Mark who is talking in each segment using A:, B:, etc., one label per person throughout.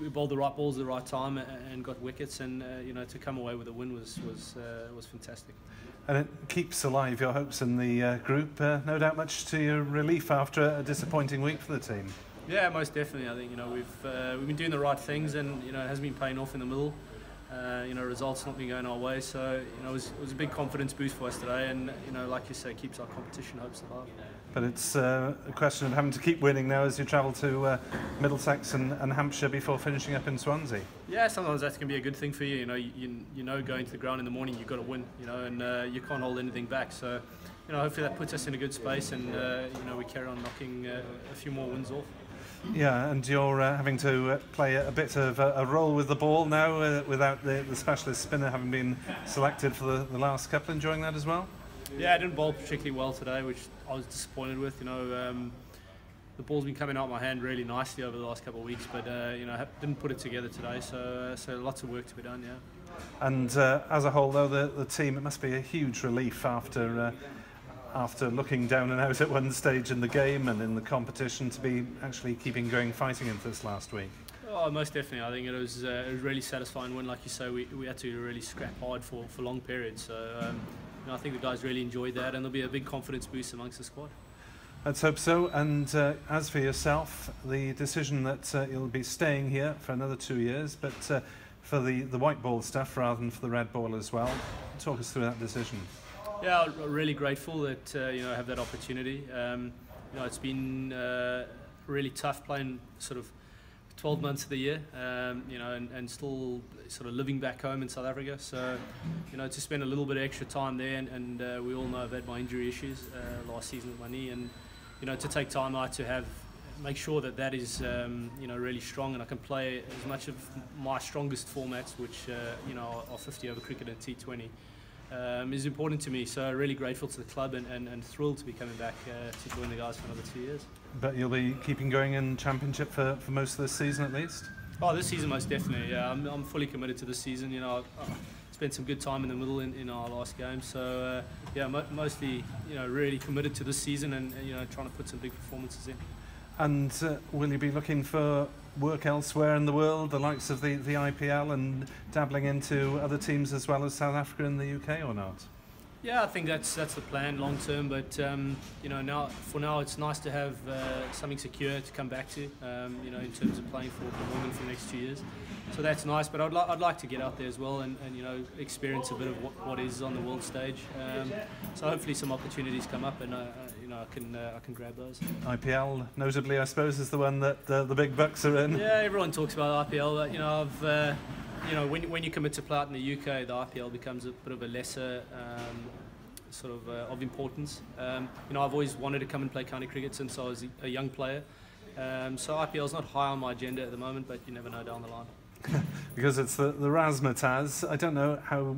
A: we bowled the right balls at the right time and got wickets, and to come away with a win was fantastic.
B: And it keeps alive your hopes in the group. No doubt much to your relief after a disappointing week for the team.
A: Yeah, most definitely. I think we've been doing the right things, and it hasn't been paying off in the middle. Results not been going our way, so it was a big confidence boost for us today, and like you say, keeps our competition hopes alive.
B: But it's a question of having to keep winning now as you travel to Middlesex and Hampshire before finishing up in Swansea.
A: Yeah, sometimes that can be a good thing for you. Going to the ground in the morning, you've got to win. And you can't hold anything back. So, hopefully that puts us in a good space, and we carry on knocking a few more wins off.
B: Yeah, and you're having to play a bit of a role with the ball now without the specialist spinner having been selected for the last couple. Enjoying that as well?
A: Yeah, I didn't bowl particularly well today, which I was disappointed with. The ball's been coming out my hand really nicely over the last couple of weeks, but didn't put it together today. So lots of work to be done. Yeah.
B: And as a whole, though, the team, it must be a huge relief after looking down and out at one stage in the game and in the competition to be actually keeping going, fighting into this last week.
A: Oh, most definitely. I think it was a really satisfying win. Like you say, we had to really scrap hard for long periods. So I think the guys really enjoyed that, and there'll be a big confidence boost amongst the squad.
B: Let's hope so. And as for yourself, the decision that you'll be staying here for another 2 years, but for the white ball stuff rather than for the red ball as well. Talk us through that decision.
A: Yeah, I'm really grateful that I have that opportunity. It's been really tough playing sort of 12 months of the year, and still sort of living back home in South Africa. So, to spend a little bit of extra time there, and we all know I've had my injury issues last season with my knee, and to take time out to make sure that is really strong, and I can play as much of my strongest formats, which are 50 over cricket and T20. Is important to me, so really grateful to the club and thrilled to be coming back to join the guys for another 2 years.
B: But you'll be keeping going in Championship for most of this season at least?
A: Oh, this season most definitely, yeah. I'm fully committed to this season. I spent some good time in the middle in our last game, so yeah, mostly really committed to this season, and trying to put some big performances in.
B: And will you be looking for work elsewhere in the world, the likes of the IPL, and dabbling into other teams as well as South Africa and the UK, or not?
A: Yeah, I think that's the plan long term. But for now, it's nice to have something secure to come back to. In terms of playing for Glamorgan for the next 2 years. So that's nice. But I'd like to get out there as well and experience a bit of what is on the world stage. So hopefully some opportunities come up, and I can grab those.
B: IPL, notably, I suppose, is the one that the big bucks are in.
A: Yeah, everyone talks about IPL, but when you commit to play out in the UK, the IPL becomes a bit of a lesser of importance. I've always wanted to come and play county cricket since I was a young player. So IPL is not high on my agenda at the moment, but you never know down the line.
B: Because it's the razzmatazz. I don't know how,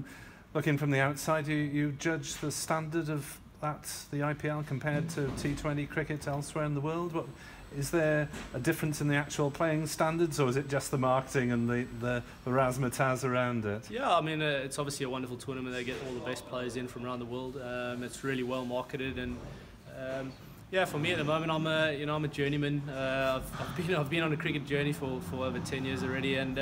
B: looking from the outside, you judge the standard of the IPL compared to T20 cricket elsewhere in the world. Is there a difference in the actual playing standards, or is it just the marketing and the razzmatazz around it? Yeah,
A: I mean, it's obviously a wonderful tournament. They get all the best players in from around the world. It's really well marketed, and yeah, for me at the moment, I'm a journeyman. I've been on a cricket journey for over 10 years already, and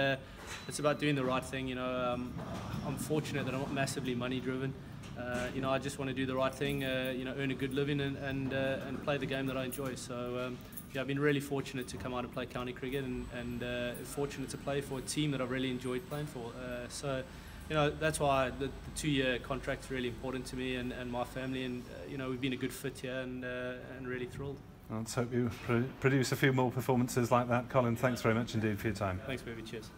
A: it's about doing the right thing. I'm fortunate that I'm not massively money driven. I just want to do the right thing, earn a good living, and play the game that I enjoy. So yeah, I've been really fortunate to come out and play county cricket, and fortunate to play for a team that I've really enjoyed playing for. So that's why the 2-year contract is really important to me and my family, and we've been a good fit here, and really thrilled.
B: Let's hope you produce a few more performances like that. Colin, thanks very much indeed for your time.
A: Thanks, baby. Cheers.